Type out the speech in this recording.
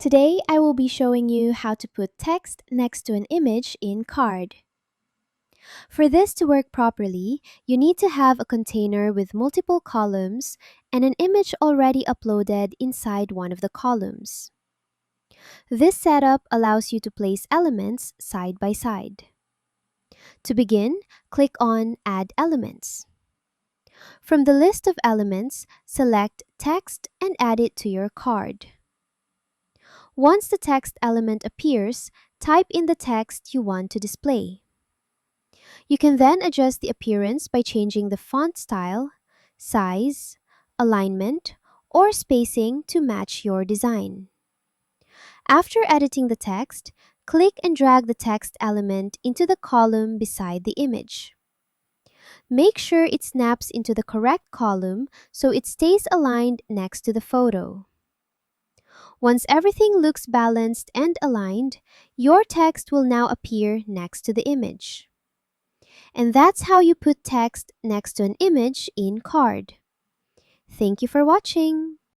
Today, I will be showing you how to put text next to an image in Card. For this to work properly, you need to have a container with multiple columns and an image already uploaded inside one of the columns. This setup allows you to place elements side by side. To begin, click on Add Elements. From the list of elements, select Text and add it to your card. Once the text element appears, type in the text you want to display. You can then adjust the appearance by changing the font style, size, alignment, or spacing to match your design. After editing the text, click and drag the text element into the column beside the image. Make sure it snaps into the correct column so it stays aligned next to the photo. Once everything looks balanced and aligned, your text will now appear next to the image. And that's how you put text next to an image in Card. Thank you for watching.